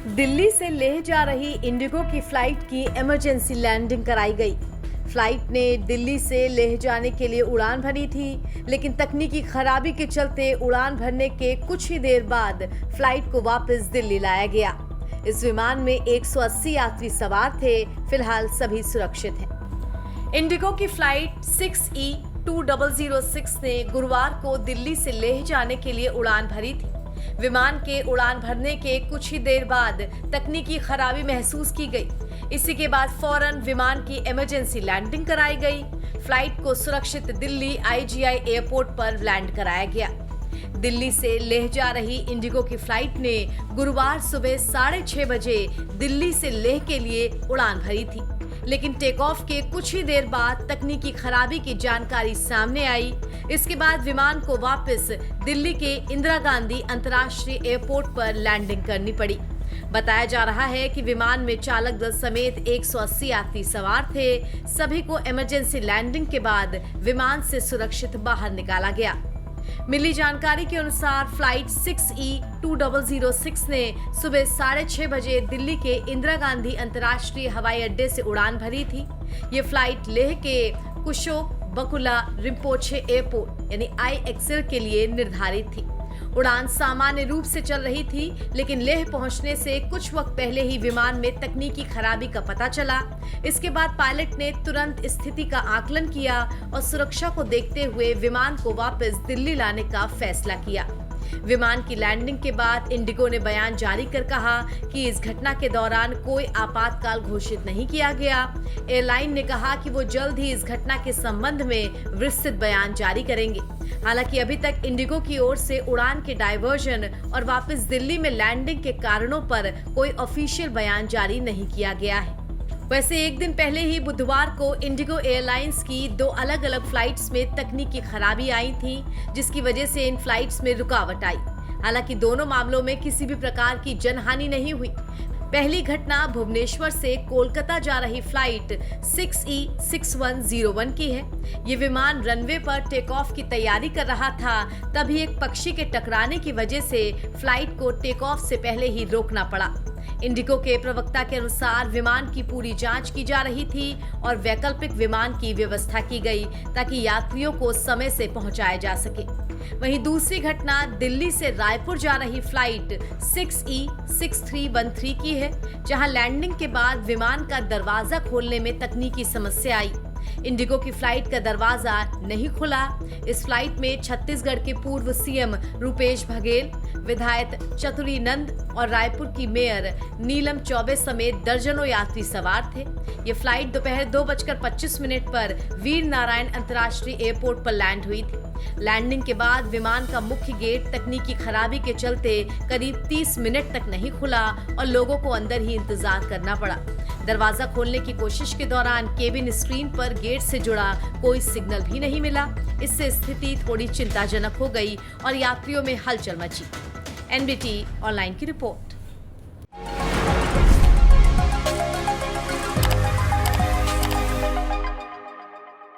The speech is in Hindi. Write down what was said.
दिल्ली से लेह जा रही इंडिगो की फ्लाइट की इमरजेंसी लैंडिंग कराई गई। फ्लाइट ने दिल्ली से लेह जाने के लिए उड़ान भरी थी, लेकिन तकनीकी खराबी के चलते उड़ान भरने के कुछ ही देर बाद फ्लाइट को वापस दिल्ली लाया गया। इस विमान में 180 यात्री सवार थे। फिलहाल सभी सुरक्षित हैं। इंडिगो की फ्लाइट 6E2006 ने गुरुवार को दिल्ली से लेह जाने के लिए उड़ान भरी थी। विमान के उड़ान भरने के कुछ ही देर बाद तकनीकी खराबी महसूस की गई। इसी के बाद फौरन विमान की इमरजेंसी लैंडिंग कराई गई। फ्लाइट को सुरक्षित दिल्ली IGI एयरपोर्ट पर लैंड कराया गया। दिल्ली से लेह जा रही इंडिगो की फ्लाइट ने गुरुवार सुबह 6:30 बजे दिल्ली से लेह के लिए उड़ान भरी थी, लेकिन टेक ऑफ के कुछ ही देर बाद तकनीकी खराबी की जानकारी सामने आई। इसके बाद विमान को वापस दिल्ली के इंदिरा गांधी अंतर्राष्ट्रीय एयरपोर्ट पर लैंडिंग करनी पड़ी। बताया जा रहा है कि विमान में चालक दल समेत 180 यात्री सवार थे। सभी को इमरजेंसी लैंडिंग के बाद विमान से सुरक्षित बाहर निकाला गया। मिली जानकारी के अनुसार फ्लाइट 6E2006 ने सुबह 6:30 बजे दिल्ली के इंदिरा गांधी अंतर्राष्ट्रीय हवाई अड्डे से उड़ान भरी थी। ये फ्लाइट लेह के कुशोक बकुला रिम्पोचे एयरपोर्ट यानी IXL के लिए निर्धारित थी। उड़ान सामान्य रूप से चल रही थी, लेकिन लेह पहुंचने से कुछ वक्त पहले ही विमान में तकनीकी खराबी का पता चला। इसके बाद पायलट ने तुरंत स्थिति का आकलन किया और सुरक्षा को देखते हुए विमान को वापस दिल्ली लाने का फैसला किया। विमान की लैंडिंग के बाद इंडिगो ने बयान जारी कर कहा कि इस घटना के दौरान कोई आपातकाल घोषित नहीं किया गया। एयरलाइन ने कहा कि वो जल्द ही इस घटना के संबंध में विस्तृत बयान जारी करेंगे। हालांकि अभी तक इंडिगो की ओर से उड़ान के डायवर्जन और वापस दिल्ली में लैंडिंग के कारणों पर कोई ऑफिशियल बयान जारी नहीं किया गया है। वैसे एक दिन पहले ही बुधवार को इंडिगो एयरलाइंस की 2 अलग-अलग फ्लाइट्स में तकनीकी खराबी आई थी, जिसकी वजह से इन फ्लाइट्स में रुकावट आई। हालांकि दोनों मामलों में किसी भी प्रकार की जनहानि नहीं हुई। पहली घटना भुवनेश्वर से कोलकाता जा रही फ्लाइट 6E6101 की है। ये विमान रनवे पर टेक ऑफ की तैयारी कर रहा था, तभी एक पक्षी के टकराने की वजह से फ्लाइट को टेक ऑफ से पहले ही रोकना पड़ा। इंडिगो के प्रवक्ता के अनुसार विमान की पूरी जांच की जा रही थी और वैकल्पिक विमान की व्यवस्था की गई ताकि यात्रियों को समय से पहुंचाया जा सके। वहीं दूसरी घटना दिल्ली से रायपुर जा रही फ्लाइट 6E6313 की है, जहां लैंडिंग के बाद विमान का दरवाजा खोलने में तकनीकी समस्या आई। इंडिगो की फ्लाइट का दरवाजा नहीं खुला। इस फ्लाइट में छत्तीसगढ़ के पूर्व CM रूपेश बघेल, विधायक चतुरी नंद और रायपुर की मेयर नीलम चौबे समेत दर्जनों यात्री सवार थे। ये फ्लाइट दोपहर 2:25 पर वीर नारायण अंतर्राष्ट्रीय एयरपोर्ट पर लैंड हुई थी। लैंडिंग के बाद विमान का मुख्य गेट तकनीकी खराबी के चलते करीब 30 मिनट तक नहीं खुला और लोगों को अंदर ही इंतजार करना पड़ा। दरवाजा खोलने की कोशिश के दौरान केबिन स्क्रीन पर गेट से जुड़ा कोई सिग्नल भी नहीं मिला। इससे स्थिति थोड़ी चिंताजनक हो गई और यात्रियों में हलचल मची। NBT ऑनलाइन की रिपोर्ट।